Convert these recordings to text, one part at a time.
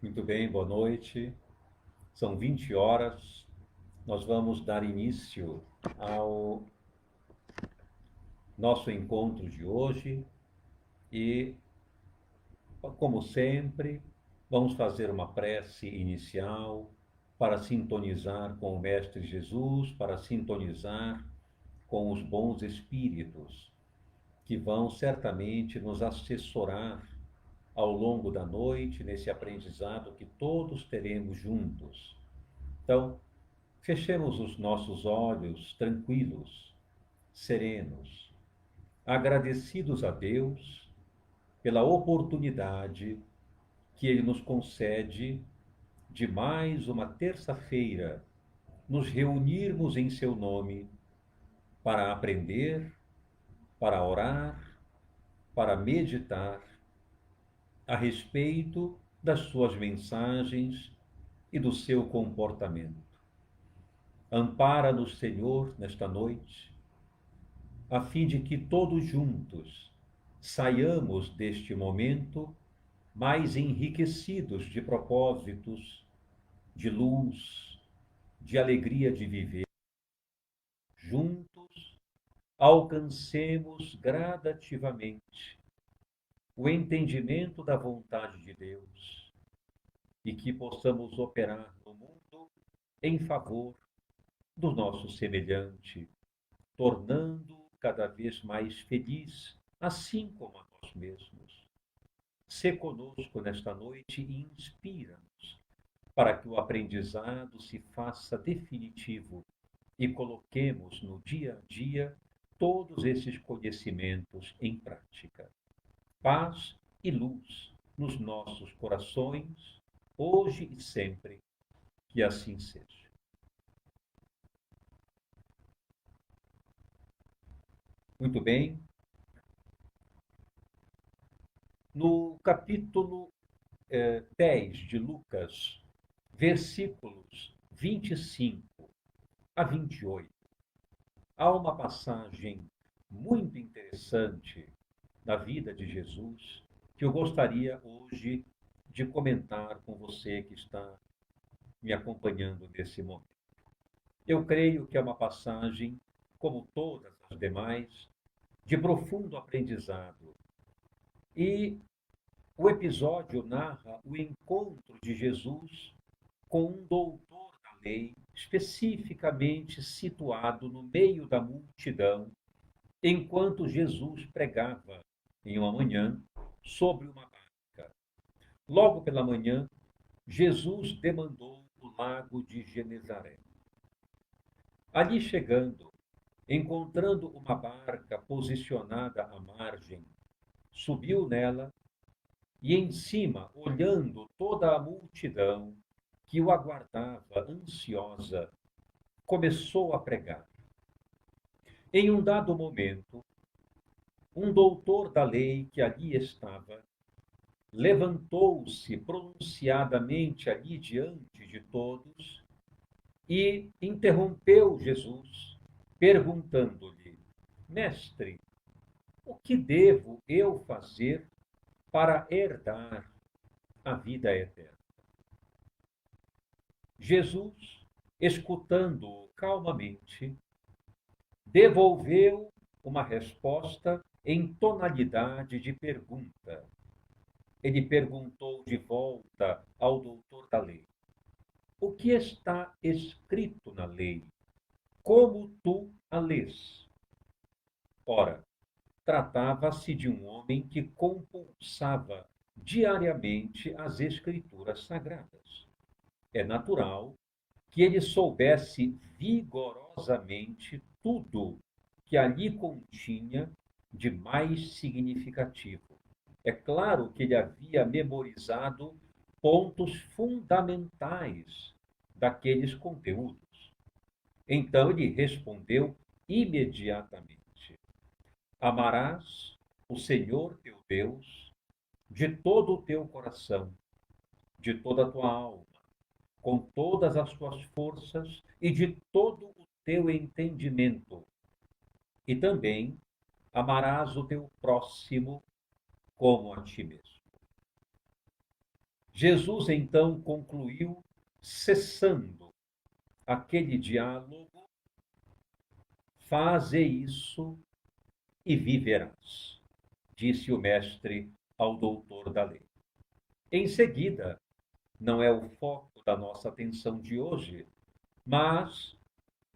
Muito bem, boa noite. São 20 horas. Nós vamos dar início ao nosso encontro de hoje e, como sempre, vamos fazer uma prece inicial para sintonizar com o Mestre Jesus, para sintonizar com os bons espíritos que vão certamente nos assessorar ao longo da noite nesse aprendizado que todos teremos juntos. Então, fechemos os nossos olhos tranquilos, serenos, agradecidos a Deus pela oportunidade que Ele nos concede de mais uma terça-feira nos reunirmos em Seu nome para aprender, para orar, para meditar a respeito das Suas mensagens e do seu comportamento. Ampara-nos, Senhor, nesta noite a fim de que todos juntos saiamos deste momento mais enriquecidos de propósitos, de luz, de alegria de viver. Juntos alcancemos gradativamente o entendimento da vontade de Deus e que possamos operar no mundo em favor do nosso semelhante, tornando cada vez mais feliz, assim como a nós mesmos. Sê conosco nesta noite e inspira-nos para que o aprendizado se faça definitivo e coloquemos no dia a dia todos esses conhecimentos em prática. Paz e luz nos nossos corações, hoje e sempre, que assim seja. Muito bem, no capítulo 10 de Lucas, versículos 25 a 28, há uma passagem muito interessante da vida de Jesus que eu gostaria hoje de comentar com você que está me acompanhando nesse momento. Eu creio que é uma passagem, como todas as demais, de profundo aprendizado. E o episódio narra o encontro de Jesus com um doutor da lei, especificamente situado no meio da multidão, enquanto Jesus pregava em uma manhã sobre uma barca. Logo pela manhã, Jesus demandou o lago de Genezaré. Ali chegando, encontrando uma barca posicionada à margem, subiu nela e em cima, olhando toda a multidão que o aguardava ansiosa, começou a pregar. Em um dado momento, um doutor da lei que ali estava levantou-se pronunciadamente ali diante de todos e interrompeu Jesus, perguntando-lhe: Mestre, o que devo eu fazer para herdar a vida eterna? Jesus, escutando-o calmamente, devolveu uma resposta em tonalidade de pergunta. Ele perguntou de volta ao doutor da lei: O que está escrito na lei? Como tu a lês? Ora, tratava-se de um homem que compulsava diariamente as escrituras sagradas. É natural que ele soubesse vigorosamente tudo que ali continha de mais significativo. É claro que ele havia memorizado pontos fundamentais daqueles conteúdos. Então ele respondeu imediatamente: Amarás o Senhor teu Deus de todo o teu coração, de toda a tua alma, com todas as tuas forças e de todo o teu entendimento. E também amarás o teu próximo como a ti mesmo. Jesus então concluiu, cessando aquele diálogo: faze isso e viverás, disse o mestre ao doutor da lei. Em seguida, não é o foco da nossa atenção de hoje, mas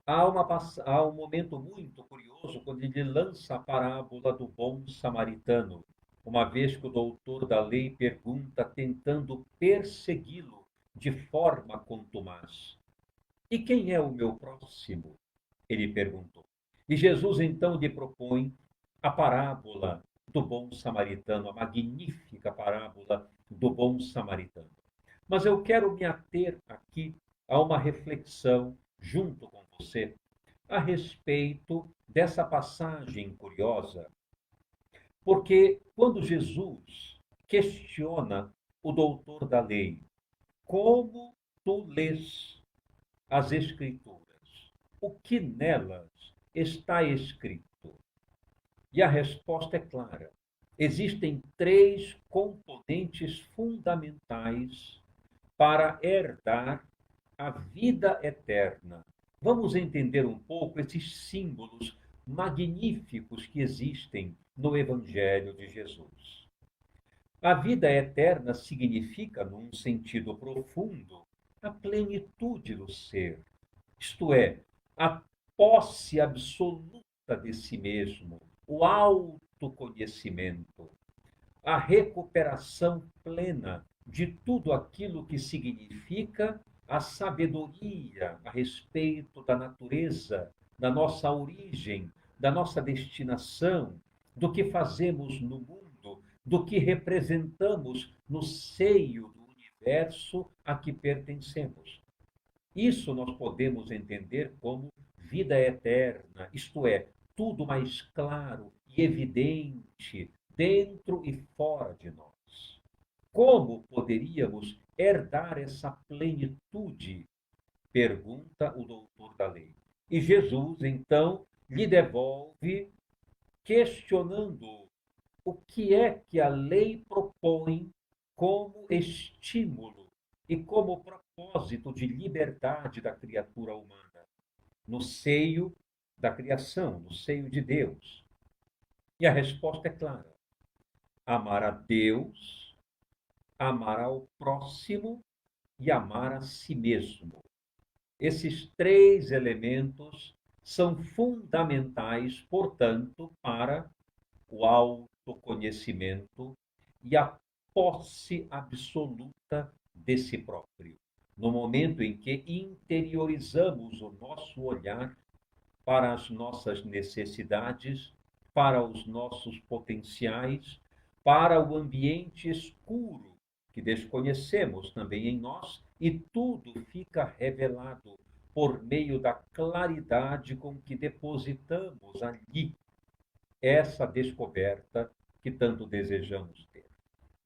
há um momento muito curioso quando ele lança a parábola do bom samaritano, uma vez que o doutor da lei pergunta, tentando persegui-lo de forma contumaz: e quem é o meu próximo? Ele perguntou. E Jesus então lhe propõe a parábola do bom samaritano, a magnífica parábola do bom samaritano. Mas eu quero me ater aqui a uma reflexão junto com você a respeito dessa passagem curiosa, porque quando Jesus questiona o doutor da lei: como tu lês as Escrituras? O que nelas está escrito? E a resposta é clara. Existem três componentes fundamentais para herdar a vida eterna. Vamos entender um pouco esses símbolos magníficos que existem no Evangelho de Jesus. A vida eterna significa, num sentido profundo, a plenitude do ser, isto é, a posse absoluta de si mesmo, o autoconhecimento, a recuperação plena de tudo aquilo que significa a sabedoria a respeito da natureza, da nossa origem, da nossa destinação, do que fazemos no mundo, do que representamos no seio do universo a que pertencemos. Isso nós podemos entender como vida eterna, isto é, tudo mais claro e evidente dentro e fora de nós. Como poderíamos herdar essa plenitude? Pergunta o doutor da lei. E Jesus, então, lhe devolve, questionando o que é que a lei propõe como estímulo e como propósito de liberdade da criatura humana, no seio da criação, no seio de Deus. E a resposta é clara: amar a Deus, amar ao próximo e amar a si mesmo. Esses três elementos são fundamentais, portanto, para o autoconhecimento e a posse absoluta de si próprio. No momento em que interiorizamos o nosso olhar para as nossas necessidades, para os nossos potenciais, para o ambiente escuro que desconhecemos também em nós, e tudo fica revelado por meio da claridade com que depositamos ali essa descoberta que tanto desejamos ter.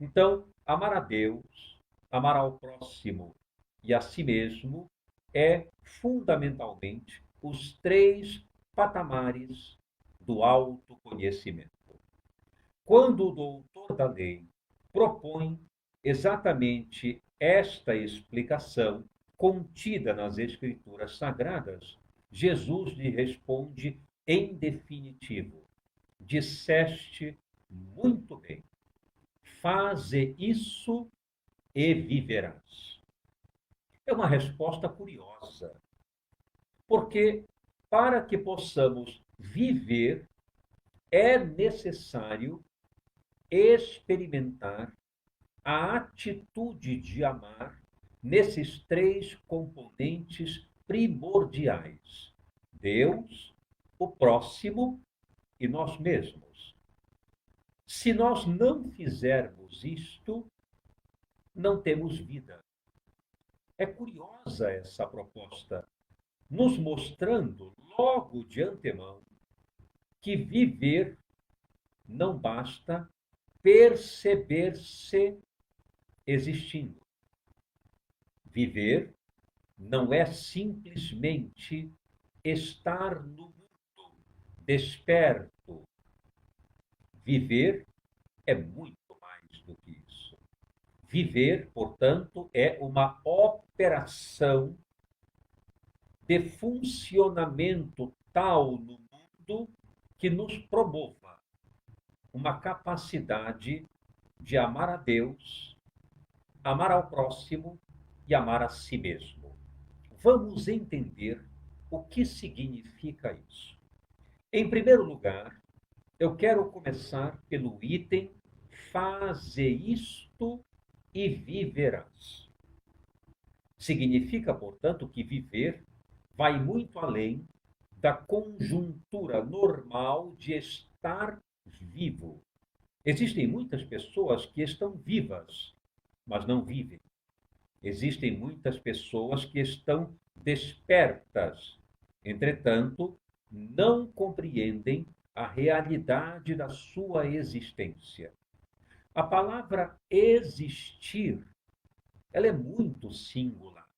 Então, amar a Deus, amar ao próximo e a si mesmo é fundamentalmente os três patamares do autoconhecimento. Quando o doutor da lei propõe exatamente esta explicação contida nas Escrituras Sagradas, Jesus lhe responde em definitivo: disseste muito bem, faze isso e viverás. É uma resposta curiosa, porque para que possamos viver, é necessário experimentar a atitude de amar nesses três componentes primordiais: Deus, o próximo e nós mesmos. Se nós não fizermos isto, não temos vida. É curiosa essa proposta, nos mostrando logo de antemão que viver não basta perceber-se existindo. Viver não é simplesmente estar no mundo desperto. Viver é muito mais do que isso. Viver, portanto, é uma operação de funcionamento tal no mundo que nos promova uma capacidade de amar a Deus, amar ao próximo e amar a si mesmo. Vamos entender o que significa isso. Em primeiro lugar, eu quero começar pelo item faze isto e viverás. Significa, portanto, que viver vai muito além da conjuntura normal de estar vivo. Existem muitas pessoas que estão vivas, mas não vivem. Existem muitas pessoas que estão despertas, entretanto, não compreendem a realidade da sua existência. A palavra existir, ela é muito singular.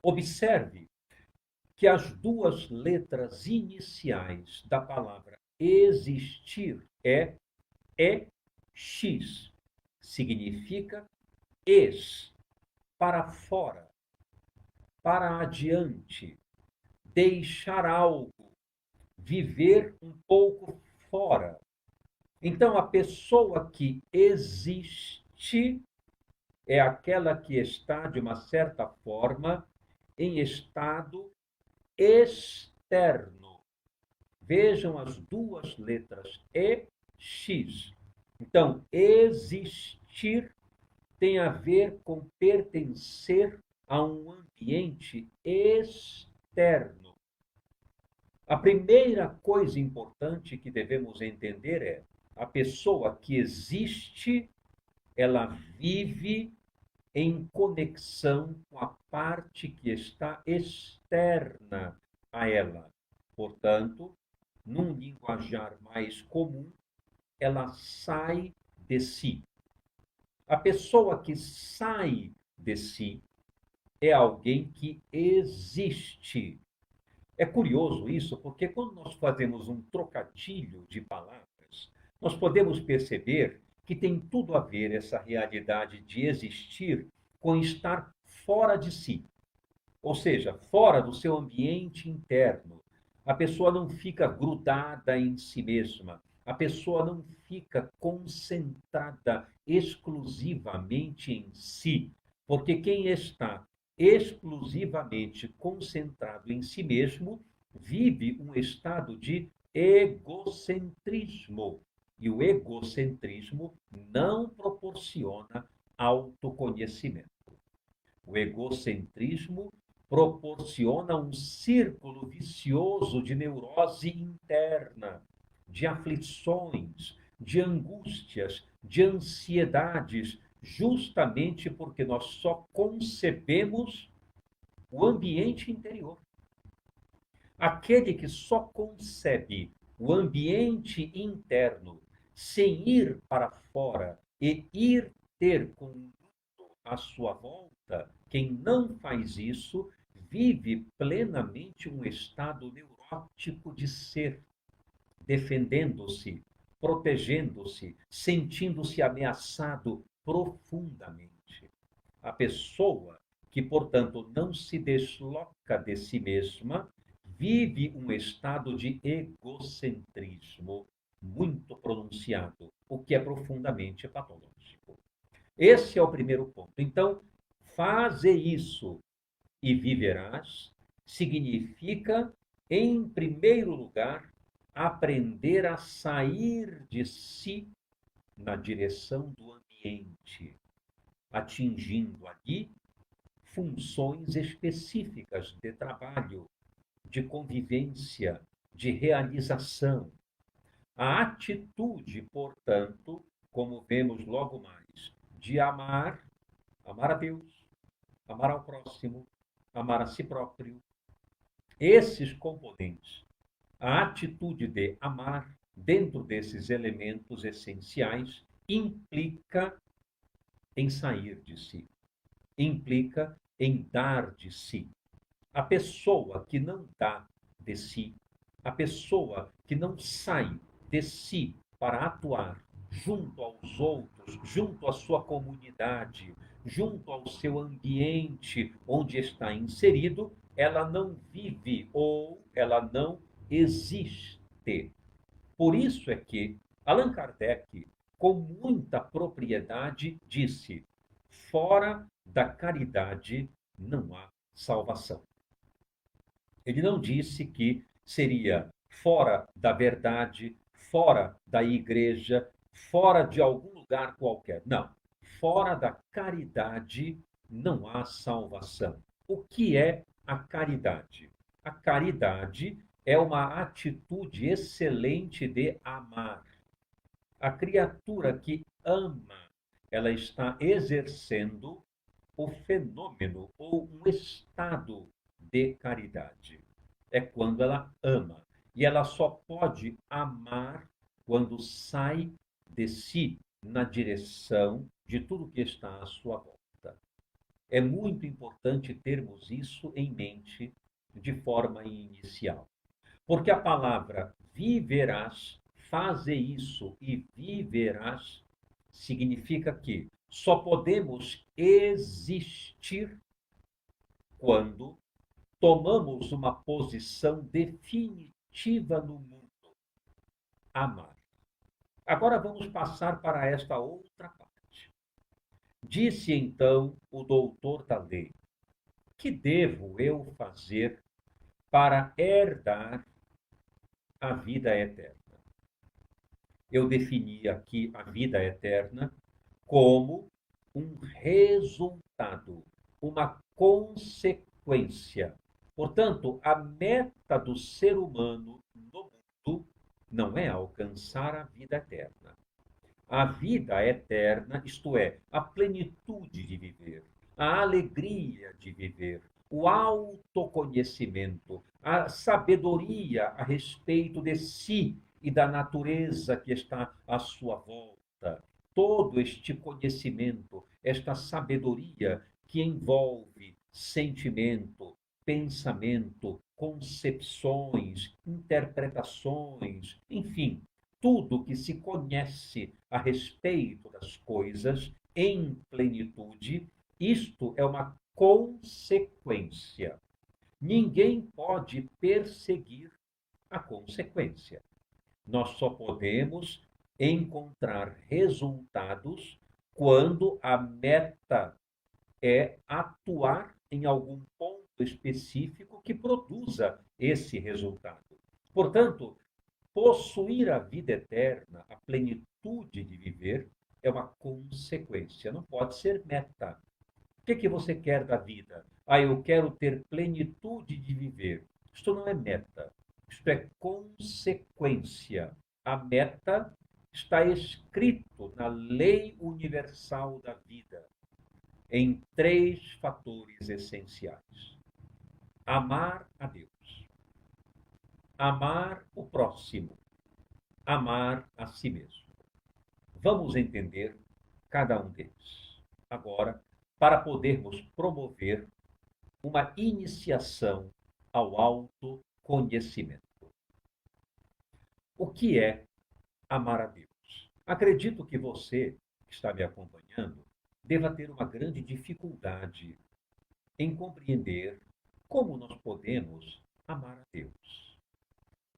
Observe que as duas letras iniciais da palavra existir é EX. Significa ex, para fora, para adiante, deixar algo, viver um pouco fora. Então, a pessoa que existe é aquela que está, de uma certa forma, em estado externo. Vejam as duas letras E, X. Então, existir tem a ver com pertencer a um ambiente externo. A primeira coisa importante que devemos entender é a pessoa que existe, ela vive em conexão com a parte que está externa a ela. Portanto, num linguajar mais comum, ela sai de si. A pessoa que sai de si é alguém que existe. É curioso isso, porque quando nós fazemos um trocadilho de palavras, nós podemos perceber que tem tudo a ver essa realidade de existir com estar fora de si, ou seja, fora do seu ambiente interno. A pessoa não fica grudada em si mesma, a pessoa não fica concentrada exclusivamente em si, porque quem está exclusivamente concentrado em si mesmo vive um estado de egocentrismo. E o egocentrismo não proporciona autoconhecimento. O egocentrismo proporciona um círculo vicioso de neurose interna, de aflições, de angústias, de ansiedades, justamente porque nós só concebemos o ambiente interior. Aquele que só concebe o ambiente interno sem ir para fora e ir ter com o mundo à sua volta, quem não faz isso vive plenamente um estado neurótico de ser, defendendo-se, protegendo-se, sentindo-se ameaçado profundamente. A pessoa que, portanto, não se desloca de si mesma, vive um estado de egocentrismo muito pronunciado, o que é profundamente patológico. Esse é o primeiro ponto. Então, faze isso e viverás significa, em primeiro lugar, aprender a sair de si na direção do ambiente, atingindo ali funções específicas de trabalho, de convivência, de realização. A atitude, portanto, como vemos logo mais, de amar, amar a Deus, amar ao próximo, amar a si próprio, esses componentes, a atitude de amar, dentro desses elementos essenciais, implica em sair de si, implica em dar de si. A pessoa que não dá de si, a pessoa que não sai de si para atuar junto aos outros, junto à sua comunidade, junto ao seu ambiente onde está inserido, ela não vive ou ela não existe. Por isso é que Allan Kardec, com muita propriedade, disse: fora da caridade não há salvação. Ele não disse que seria fora da verdade, fora da igreja, fora de algum lugar qualquer. Não. Fora da caridade não há salvação. O que é a caridade? A caridade é uma atitude excelente de amar. A criatura que ama, ela está exercendo o fenômeno ou um estado de caridade. É quando ela ama. E ela só pode amar quando sai de si na direção de tudo que está à sua volta. É muito importante termos isso em mente de forma inicial. Porque a palavra viverás, faze isso e viverás, significa que só podemos existir quando tomamos uma posição definitiva no mundo, amar. Agora vamos passar para esta outra parte. Disse então o doutor da lei: que devo eu fazer para herdar a vida eterna? Eu defini aqui a vida eterna como um resultado, uma consequência. Portanto, a meta do ser humano no mundo não é alcançar a vida eterna. A vida eterna, isto é, a plenitude de viver, a alegria de viver, o autoconhecimento, a sabedoria a respeito de si e da natureza que está à sua volta. Todo este conhecimento, esta sabedoria que envolve sentimento, pensamento, concepções, interpretações, enfim, tudo que se conhece a respeito das coisas em plenitude, isto é uma consequência. Ninguém pode perseguir a consequência. Nós só podemos encontrar resultados quando a meta é atuar em algum ponto específico que produza esse resultado. Portanto, possuir a vida eterna, a plenitude de viver, é uma consequência, não pode ser meta. O que você quer da vida? Ah, eu quero ter plenitude de viver. Isto não é meta, isto é consequência. A meta está escrito na lei universal da vida, em três fatores essenciais: amar a Deus, amar o próximo, amar a si mesmo. Vamos entender cada um deles agora, para podermos promover uma iniciação ao autoconhecimento. O que é amar a Deus? Acredito que você, que está me acompanhando, deva ter uma grande dificuldade em compreender como nós podemos amar a Deus.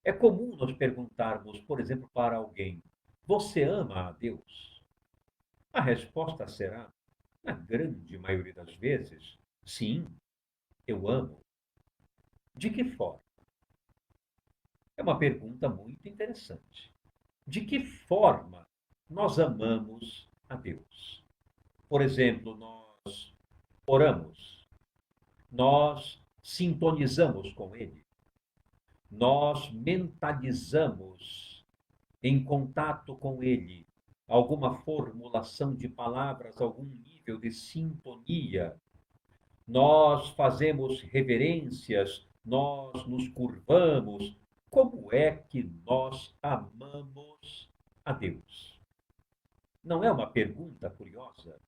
É comum nós perguntarmos, por exemplo, para alguém: você ama a Deus? A resposta será, na grande maioria das vezes, sim, eu amo. De que forma? É uma pergunta muito interessante. De que forma nós amamos a Deus? Por exemplo, nós oramos, nós sintonizamos com Ele, nós mentalizamos em contato com Ele alguma formulação de palavras, algum nível de sintonia. Nós fazemos reverências, nós nos curvamos. Como é que nós amamos a Deus? Não é uma pergunta curiosa?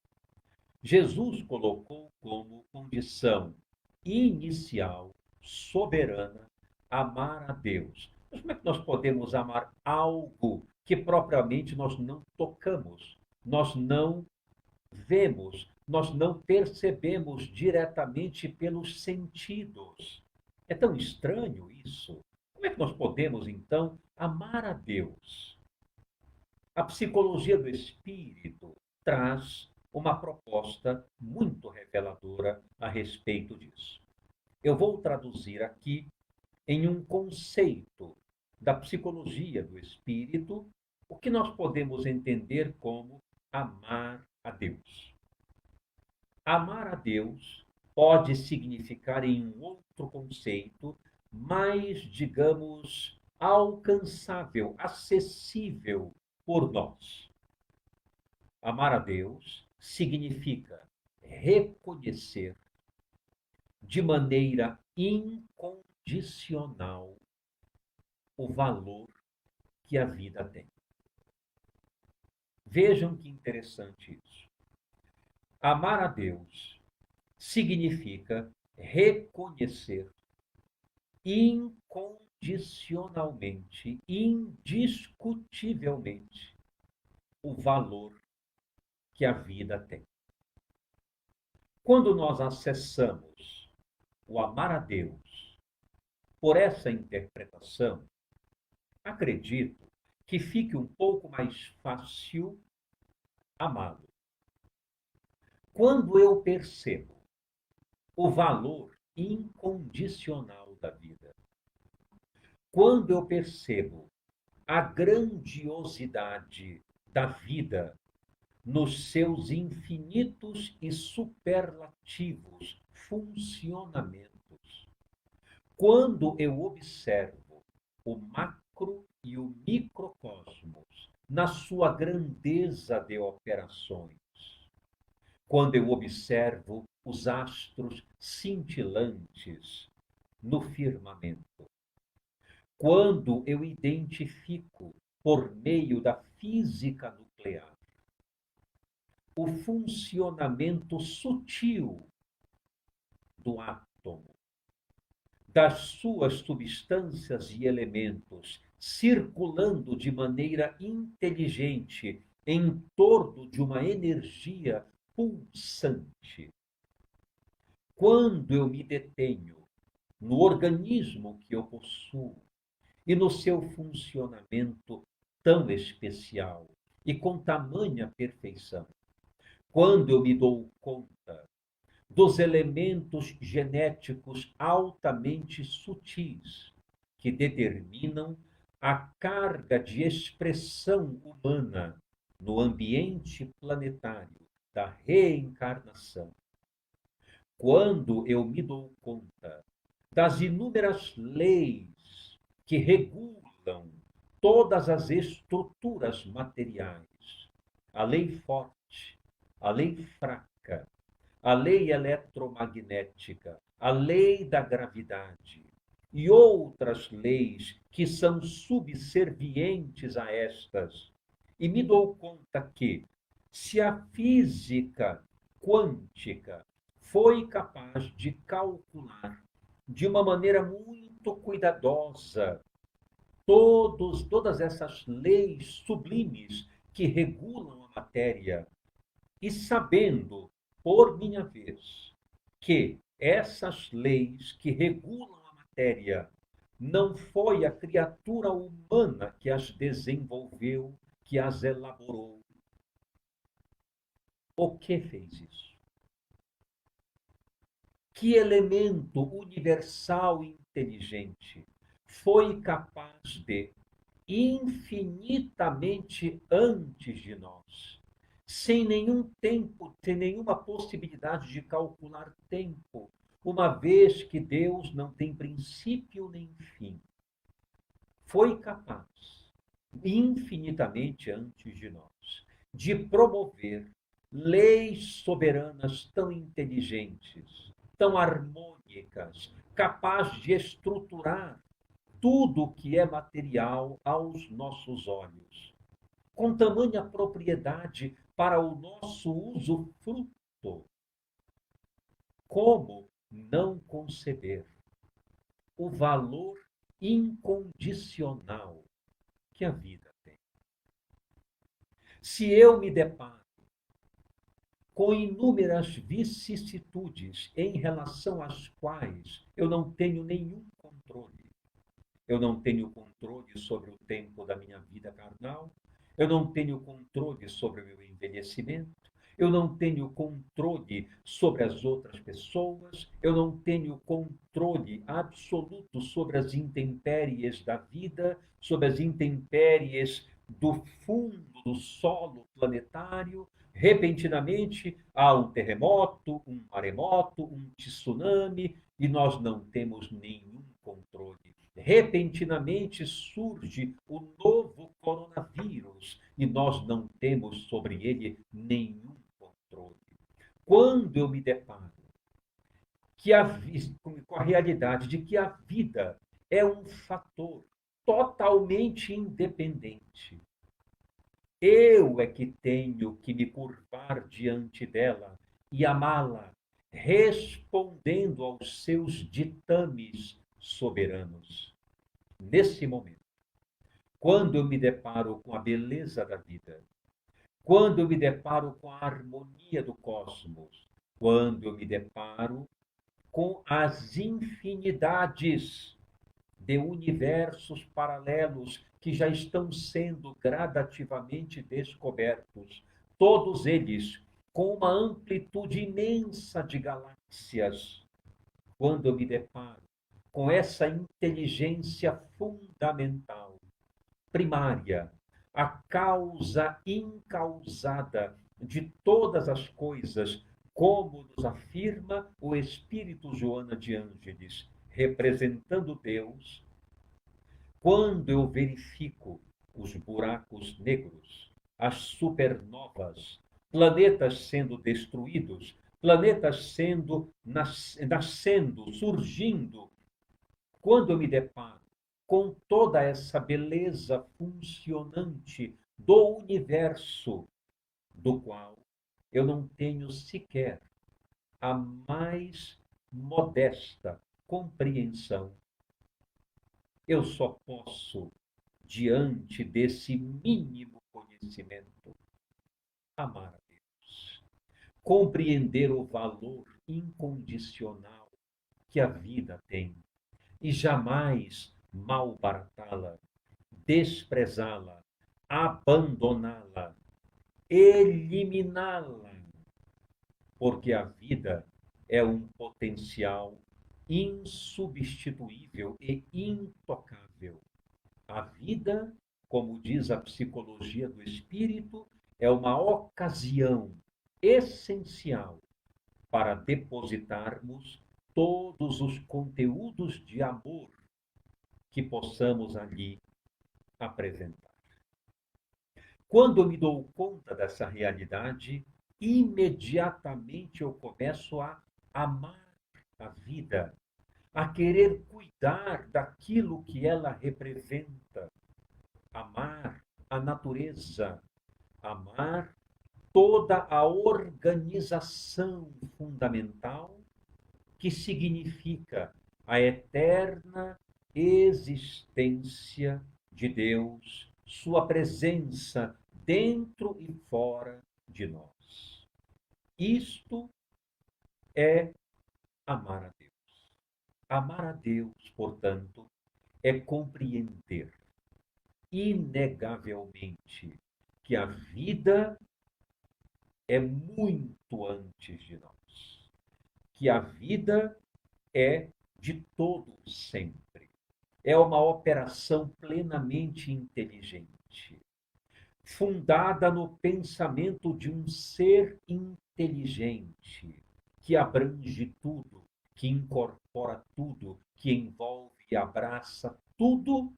Jesus colocou como condição inicial, soberana, amar a Deus. Mas como é que nós podemos amar algo que propriamente nós não tocamos, nós não vemos, nós não percebemos diretamente pelos sentidos. É tão estranho isso. Como é que nós podemos, então, amar a Deus? A psicologia do espírito traz uma proposta muito reveladora a respeito disso. Eu vou traduzir aqui em um conceito da psicologia do espírito o que nós podemos entender como amar a Deus. Amar a Deus pode significar, em um outro conceito, mais, digamos, alcançável, acessível por nós. Amar a Deus significa reconhecer de maneira incondicional o valor que a vida tem. Vejam que interessante isso. Amar a Deus significa reconhecer incondicionalmente, indiscutivelmente, o valor que a vida tem. Quando nós acessamos o amar a Deus por essa interpretação, acredito que fique um pouco mais fácil amá-lo. Quando eu percebo o valor incondicional da vida, quando eu percebo a grandiosidade da vida nos seus infinitos e superlativos funcionamentos, quando eu observo o macro e o microcosmos na sua grandeza de operações, quando eu observo os astros cintilantes no firmamento, quando eu identifico, por meio da física nuclear, o funcionamento sutil do átomo, das suas substâncias e elementos circulando de maneira inteligente em torno de uma energia pulsante. Quando eu me detenho no organismo que eu possuo e no seu funcionamento tão especial e com tamanha perfeição, quando eu me dou conta dos elementos genéticos altamente sutis que determinam a carga de expressão humana no ambiente planetário da reencarnação, quando eu me dou conta das inúmeras leis que regulam todas as estruturas materiais, a lei forte, a lei fraca, a lei eletromagnética, a lei da gravidade e outras leis que são subservientes a estas, e me dou conta que, se a física quântica foi capaz de calcular de uma maneira muito cuidadosa todas essas leis sublimes que regulam a matéria, e sabendo, por minha vez, que essas leis que regulam a matéria não foi a criatura humana que as desenvolveu, que as elaborou. O que fez isso? Que elemento universal e inteligente foi capaz de, infinitamente antes de nós, sem nenhum tempo, sem nenhuma possibilidade de calcular tempo, uma vez que Deus não tem princípio nem fim, foi capaz, infinitamente antes de nós, de promover leis soberanas tão inteligentes, tão harmônicas, capaz de estruturar tudo o que é material aos nossos olhos, com tamanha propriedade para o nosso usufruto. Como não conceber o valor incondicional que a vida tem? Se eu me deparo com inúmeras vicissitudes em relação às quais eu não tenho nenhum controle, eu não tenho controle sobre o tempo da minha vida carnal, eu não tenho controle sobre o meu envelhecimento, eu não tenho controle sobre as outras pessoas, eu não tenho controle absoluto sobre as intempéries da vida, sobre as intempéries do fundo do solo planetário. Repentinamente há um terremoto, um maremoto, um tsunami, e nós não temos nenhum controle. Repentinamente surge o novo coronavírus e nós não temos sobre ele nenhum controle. Quando eu me deparo que com a realidade de que a vida é um fator totalmente independente, eu é que tenho que me curvar diante dela e amá-la, respondendo aos seus ditames soberanos. Nesse momento, quando eu me deparo com a beleza da vida, quando eu me deparo com a harmonia do cosmos, quando eu me deparo com as infinidades de universos paralelos que já estão sendo gradativamente descobertos, todos eles com uma amplitude imensa de galáxias. Quando eu me deparo com essa inteligência fundamental, primária, a causa incausada de todas as coisas, como nos afirma o Espírito Joana de Ângeles, representando Deus, quando eu verifico os buracos negros, as supernovas, planetas sendo destruídos, planetas sendo nascendo, surgindo, quando eu me deparo com toda essa beleza funcionante do universo, do qual eu não tenho sequer a mais modesta compreensão, eu só posso, diante desse mínimo conhecimento, amar a Deus, compreender o valor incondicional que a vida tem e jamais malbaratá-la, desprezá-la, abandoná-la, eliminá-la, porque a vida é um potencial insubstituível e intocável. A vida, como diz a psicologia do espírito, é uma ocasião essencial para depositarmos todos os conteúdos de amor que possamos ali apresentar. Quando eu me dou conta dessa realidade, imediatamente eu começo a amar a vida, a querer cuidar daquilo que ela representa, amar a natureza, amar toda a organização fundamental que significa a eterna existência de Deus, sua presença dentro e fora de nós. Isto é amar a Deus. Amar a Deus, portanto, é compreender inegavelmente que a vida é muito antes de nós, que a vida é de todo sempre. É uma operação plenamente inteligente, fundada no pensamento de um ser inteligente, que abrange tudo, que incorpora tudo, que envolve e abraça tudo,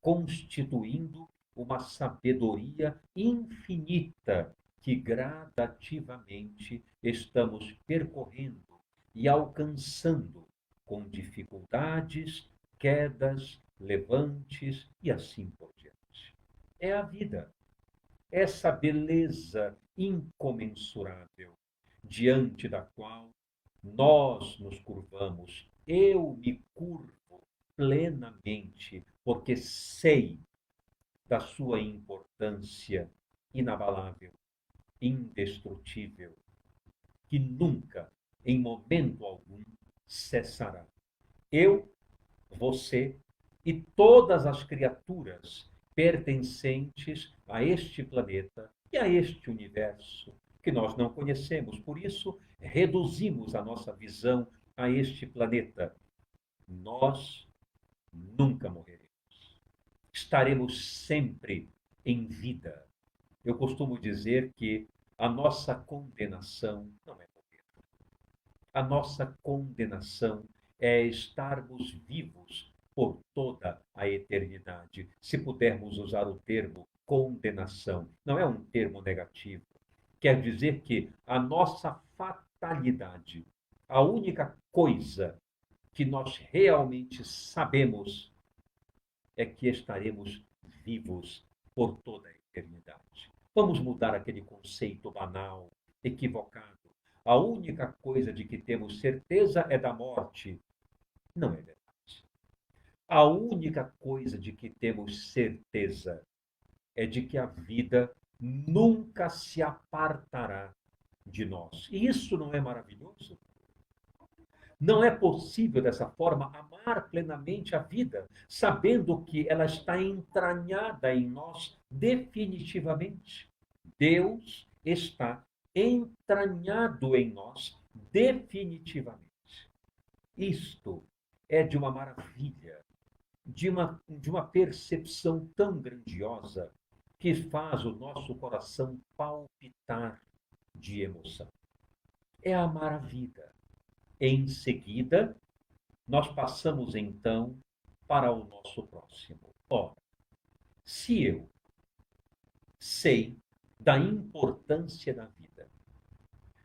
constituindo uma sabedoria infinita que gradativamente estamos percorrendo e alcançando com dificuldades, quedas, levantes e assim por diante. É a vida, essa beleza incomensurável diante da qual nós nos curvamos. Eu me curvo plenamente, porque sei da sua importância inabalável, indestrutível, que nunca, em momento algum, cessará. Eu, você e todas as criaturas pertencentes a este planeta e a este universo que nós não conhecemos. Por isso, reduzimos a nossa visão a este planeta. Nós nunca morreremos. Estaremos sempre em vida. Eu costumo dizer que a nossa condenação não é morrer. A nossa condenação é estarmos vivos por toda a eternidade. Se pudermos usar o termo condenação, não é um termo negativo. Quer dizer que a nossa fatalidade, a única coisa que nós realmente sabemos é que estaremos vivos por toda a eternidade. Vamos mudar aquele conceito banal, equivocado. A única coisa de que temos certeza é da morte. Não é verdade. A única coisa de que temos certeza é de que a vida nunca se apartará de nós. E isso não é maravilhoso? Não é possível, dessa forma, amar plenamente a vida, sabendo que ela está entranhada em nós definitivamente. Deus está entranhado em nós definitivamente. Isto é de uma maravilha, de uma percepção tão grandiosa que faz o nosso coração palpitar de emoção. É amar a vida. Em seguida, nós passamos então para o nosso próximo. Ora, se eu sei da importância da vida,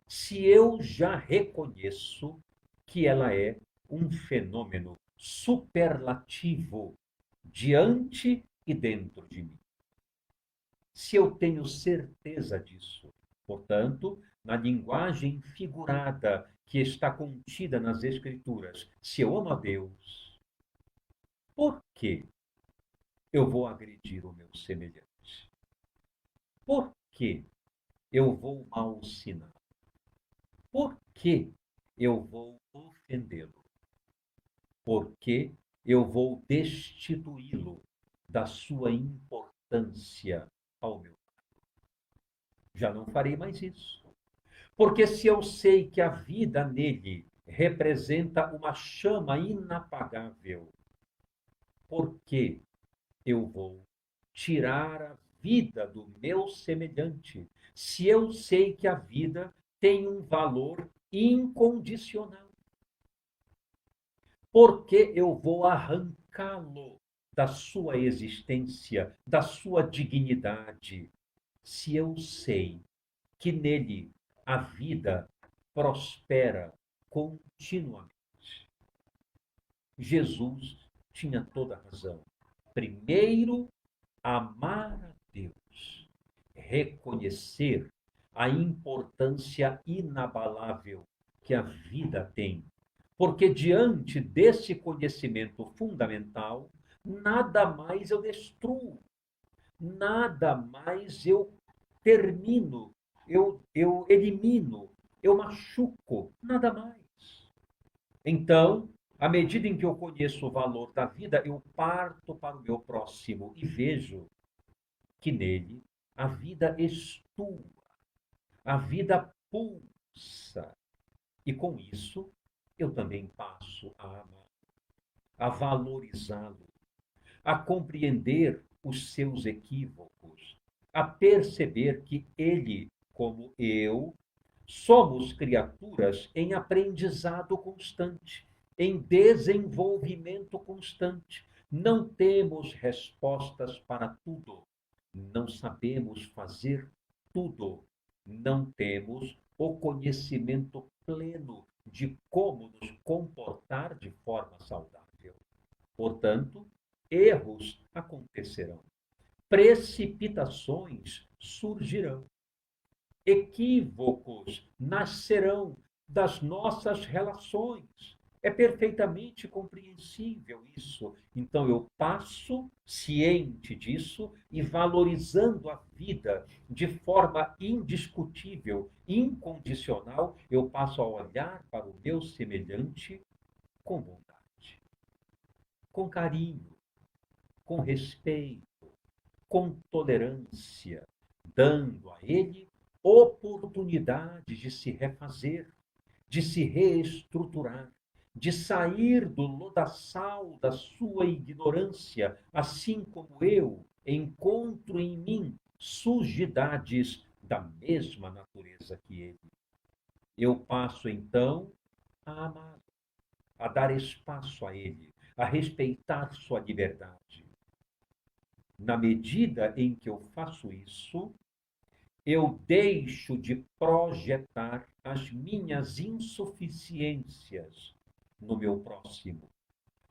se eu já reconheço que ela é um fenômeno superlativo diante e dentro de mim, se eu tenho certeza disso, portanto, na linguagem figurada que está contida nas Escrituras, se eu amo a Deus, por que eu vou agredir o meu semelhante? Por que eu vou malsinar? Por que eu vou ofendê-lo? Por que eu vou destituí-lo da sua importância ao meu lado? Já não farei mais isso. Porque se eu sei que a vida nele representa uma chama inapagável, por que eu vou tirar a vida do meu semelhante, se eu sei que a vida tem um valor incondicional? Por que eu vou arrancá-lo da sua existência, da sua dignidade, se eu sei que nele a vida prospera continuamente? Jesus tinha toda a razão. Primeiro, amar a Deus, reconhecer a importância inabalável que a vida tem. Porque diante desse conhecimento fundamental, nada mais eu destruo, nada mais eu termino, eu elimino, eu machuco, nada mais. Então, à medida em que eu conheço o valor da vida, eu parto para o meu próximo e vejo que nele a vida estua, a vida pulsa. E com isso, eu também passo a amar, a valorizá-lo, a compreender os seus equívocos, a perceber que ele, como eu, somos criaturas em aprendizado constante, em desenvolvimento constante. Não temos respostas para tudo, não sabemos fazer tudo, não temos o conhecimento pleno de como nos comportar de forma saudável. Portanto, erros acontecerão, precipitações surgirão, equívocos nascerão das nossas relações, É perfeitamente compreensível isso. Então eu passo ciente disso e valorizando a vida de forma indiscutível, incondicional, eu passo a olhar para o meu semelhante com bondade, com carinho, com respeito, com tolerância, dando a ele oportunidade de se refazer, de se reestruturar, de sair do lodaçal da sua ignorância, assim como eu encontro em mim sujidades da mesma natureza que ele. Eu passo então a amá-lo, a dar espaço a ele, a respeitar sua liberdade. Na medida em que eu faço isso, eu deixo de projetar as minhas insuficiências no meu próximo,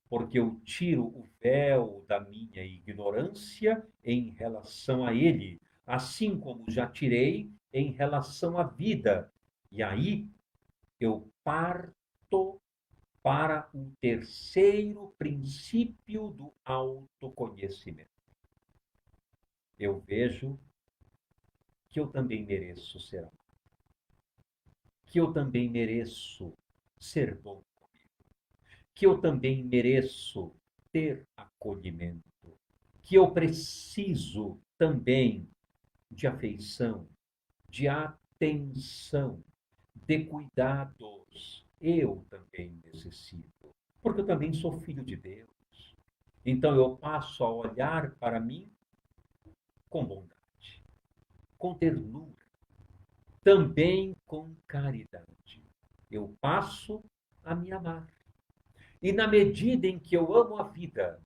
porque eu tiro o véu da minha ignorância em relação a ele, assim como já tirei em relação à vida. E aí eu parto para um terceiro princípio do autoconhecimento. Eu vejo que eu também mereço ser amado, que eu também mereço ser bom, que eu também mereço ter acolhimento, que eu preciso também de afeição, de atenção, de cuidados. Eu também necessito, porque eu também sou filho de Deus. Então eu passo a olhar para mim com bondade, com ternura, também com caridade. Eu passo a me amar. E na medida em que eu amo a vida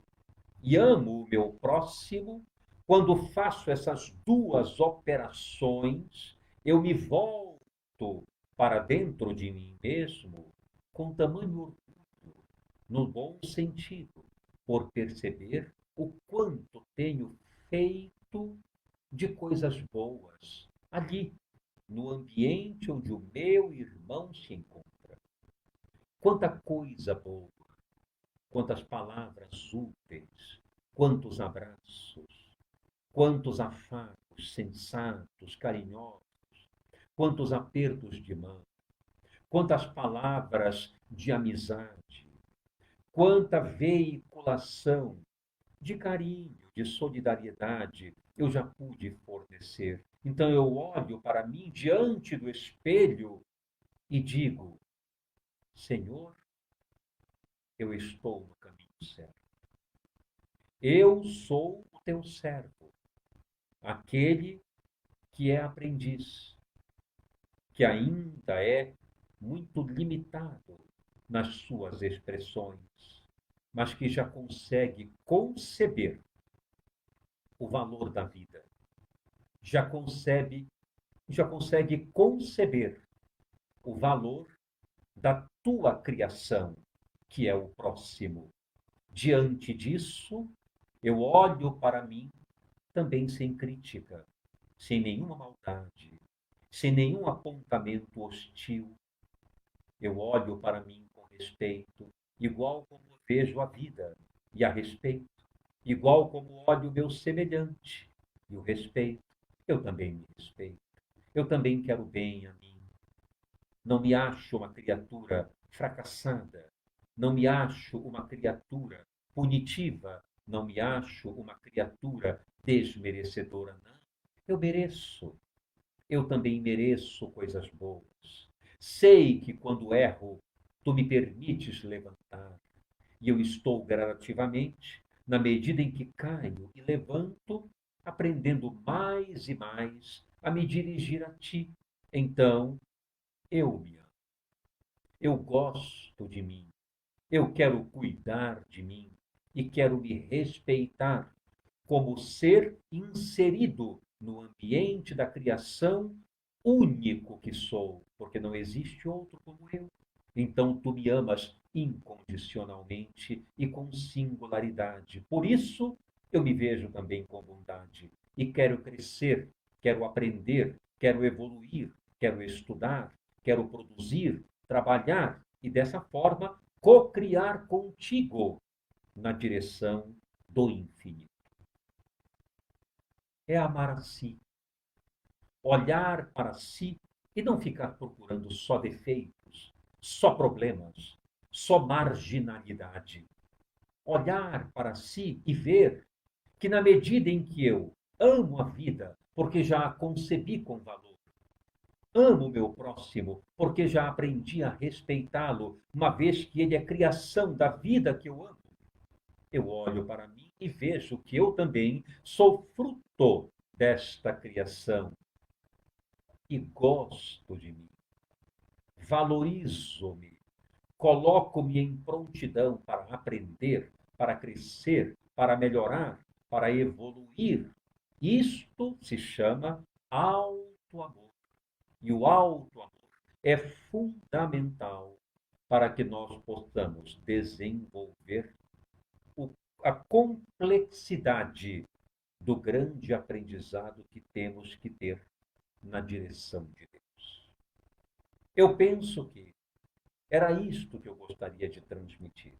e amo o meu próximo, quando faço essas duas operações, eu me volto para dentro de mim mesmo com tamanho orgulho, no bom sentido, por perceber o quanto tenho feito de coisas boas ali, no ambiente onde o meu irmão se encontra. Quanta coisa boa, quantas palavras úteis, quantos abraços, quantos afagos sensatos, carinhosos, quantos apertos de mão, quantas palavras de amizade, quanta veiculação de carinho, de solidariedade eu já pude fornecer. Então eu olho para mim diante do espelho e digo: Senhor, eu estou no caminho certo. Eu sou o teu servo, aquele que é aprendiz, que ainda é muito limitado nas suas expressões, mas que já consegue conceber o valor da vida, já consegue conceber o valor da tua criação, que é o próximo. Diante disso, eu olho para mim também sem crítica, sem nenhuma maldade, sem nenhum apontamento hostil. Eu olho para mim com respeito, igual como vejo a vida e a respeito, igual como olho o meu semelhante e o respeito. Eu também me respeito. Eu também quero bem a mim. Não me acho uma criatura fracassada. Não me acho uma criatura punitiva. Não me acho uma criatura desmerecedora. Não. Eu mereço. Eu também mereço coisas boas. Sei que quando erro, tu me permites levantar. E eu estou gradativamente, na medida em que caio e levanto, aprendendo mais e mais a me dirigir a ti. Então, eu me amo. Eu gosto de mim. Eu quero cuidar de mim e quero me respeitar como ser inserido no ambiente da criação único que sou, porque não existe outro como eu. Então tu me amas incondicionalmente e com singularidade. Por isso eu me vejo também com bondade e quero crescer, quero aprender, quero evoluir, quero estudar, quero produzir, trabalhar e dessa forma co-criar contigo na direção do infinito. É amar a si, olhar para si e não ficar procurando só defeitos, só problemas, só marginalidade. Olhar para si e ver que, na medida em que eu amo a vida, porque já a concebi com valor, amo o meu próximo, porque já aprendi a respeitá-lo, uma vez que ele é criação da vida que eu amo, eu olho para mim e vejo que eu também sou fruto desta criação e gosto de mim, valorizo-me, coloco-me em prontidão para aprender, para crescer, para melhorar, para evoluir. Isto se chama auto-amor. E o auto-amor é fundamental para que nós possamos desenvolver a complexidade do grande aprendizado que temos que ter na direção de Deus. Eu penso que era isto que eu gostaria de transmitir,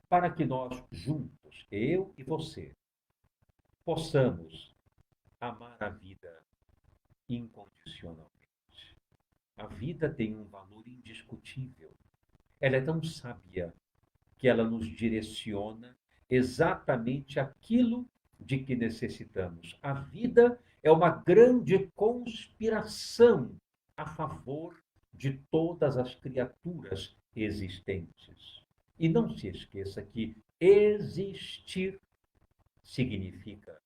para que nós juntos, eu e você, possamos amar a vida incondicionalmente. A vida tem um valor indiscutível. Ela é tão sábia que ela nos direciona exatamente aquilo de que necessitamos. A vida é uma grande conspiração a favor de todas as criaturas existentes. E não se esqueça que existir significa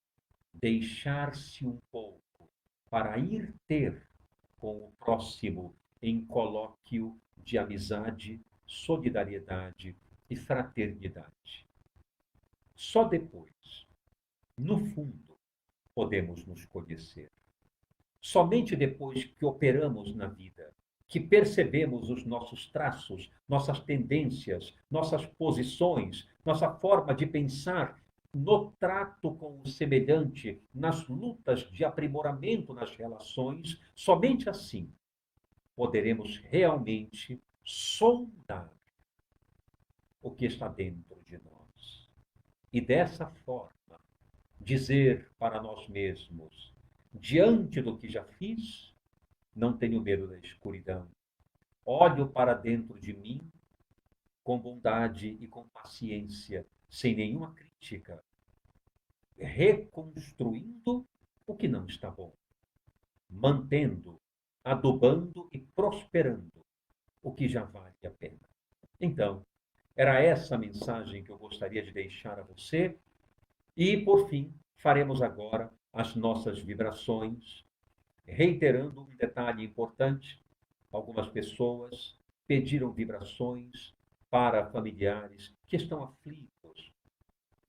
deixar-se um pouco para ir ter com o próximo em colóquio de amizade, solidariedade e fraternidade. Só depois, no fundo, podemos nos conhecer. Somente depois que operamos na vida, que percebemos os nossos traços, nossas tendências, nossas posições, nossa forma de pensar no trato com o semelhante, nas lutas de aprimoramento nas relações, somente assim poderemos realmente sondar o que está dentro de nós. E dessa forma, dizer para nós mesmos, diante do que já fiz, não tenho medo da escuridão. Olho para dentro de mim com bondade e com paciência, sem nenhuma crítica, reconstruindo o que não está bom, mantendo, adubando e prosperando o que já vale a pena. Então, era essa a mensagem que eu gostaria de deixar a você. E, por fim, faremos agora as nossas vibrações, reiterando um detalhe importante: algumas pessoas pediram vibrações para familiares que estão aflitos.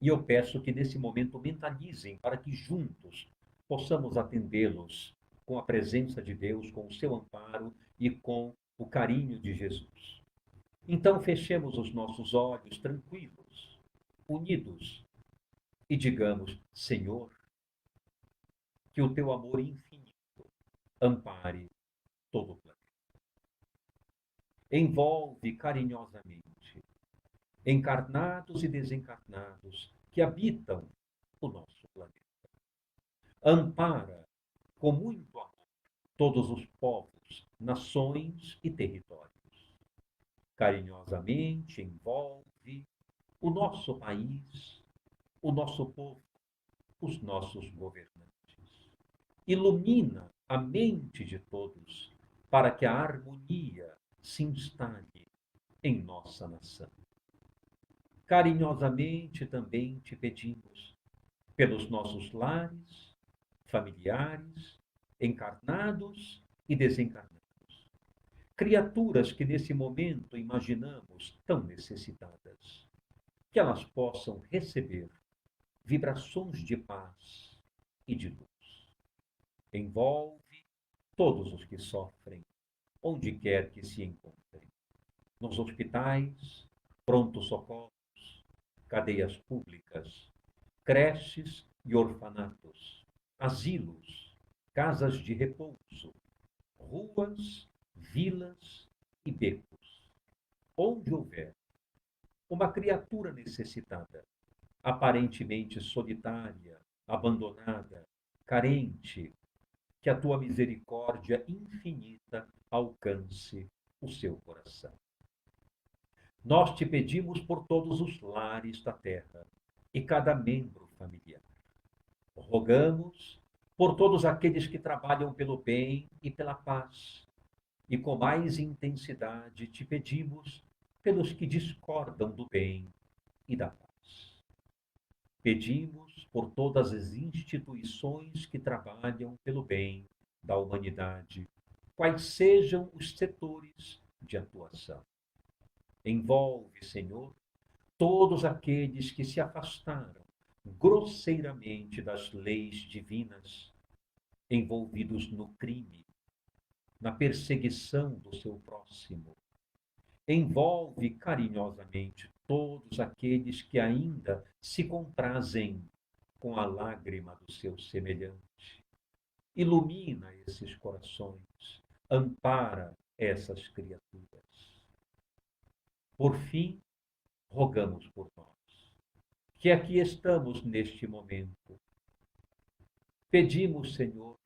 E eu peço que nesse momento mentalizem para que juntos possamos atendê-los com a presença de Deus, com o seu amparo e com o carinho de Jesus. Então fechemos os nossos olhos tranquilos, unidos, e digamos: Senhor, que o teu amor infinito ampare todo o planeta. Envolve carinhosamente encarnados e desencarnados que habitam o nosso planeta. Ampara com muito amor todos os povos, nações e territórios. Carinhosamente envolve o nosso país, o nosso povo, os nossos governantes. Ilumina a mente de todos para que a harmonia se instale em nossa nação. Carinhosamente também te pedimos pelos nossos lares, familiares, encarnados e desencarnados. Criaturas que nesse momento imaginamos tão necessitadas, que elas possam receber vibrações de paz e de luz. Envolve todos os que sofrem, onde quer que se encontrem, nos hospitais, pronto-socorros, cadeias públicas, creches e orfanatos, asilos, casas de repouso, ruas, vilas e becos. Onde houver uma criatura necessitada, aparentemente solitária, abandonada, carente, que a tua misericórdia infinita alcance o seu coração. Nós te pedimos por todos os lares da terra e cada membro familiar. Rogamos por todos aqueles que trabalham pelo bem e pela paz, e com mais intensidade te pedimos pelos que discordam do bem e da paz. Pedimos por todas as instituições que trabalham pelo bem da humanidade, quais sejam os setores de atuação. Envolve, Senhor, todos aqueles que se afastaram grosseiramente das leis divinas, envolvidos no crime, na perseguição do seu próximo. Envolve carinhosamente todos aqueles que ainda se comprazem com a lágrima do seu semelhante. Ilumina esses corações, ampara essas criaturas. Por fim, rogamos por nós, que aqui estamos neste momento. Pedimos, Senhor,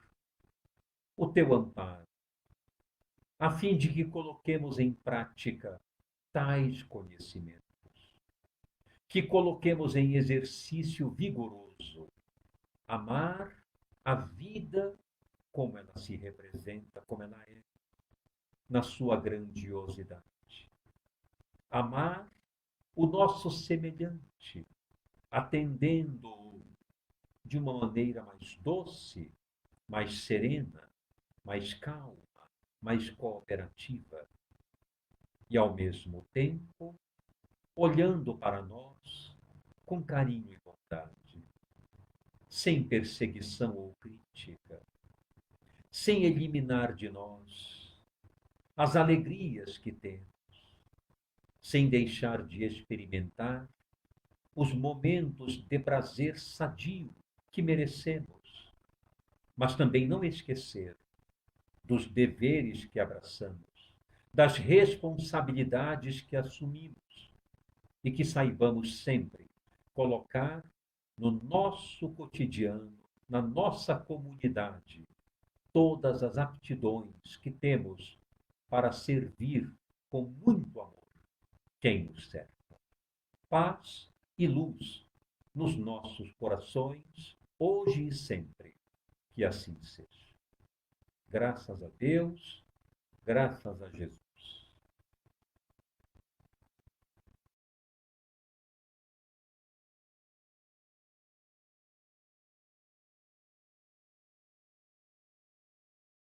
o teu amparo, a fim de que coloquemos em prática tais conhecimentos, que coloquemos em exercício vigoroso, amar a vida como ela se representa, como ela é, na sua grandiosidade. Amar o nosso semelhante, atendendo-o de uma maneira mais doce, mais serena, mais calma, mais cooperativa. E, ao mesmo tempo, olhando para nós com carinho e bondade, sem perseguição ou crítica, sem eliminar de nós as alegrias que temos, sem deixar de experimentar os momentos de prazer sadio que merecemos, mas também não esquecer dos deveres que abraçamos, das responsabilidades que assumimos e que saibamos sempre colocar no nosso cotidiano, na nossa comunidade, todas as aptidões que temos para servir com muito amor quem nos serve. Paz e luz nos nossos corações, hoje e sempre. Que assim seja. Graças a Deus, graças a Jesus.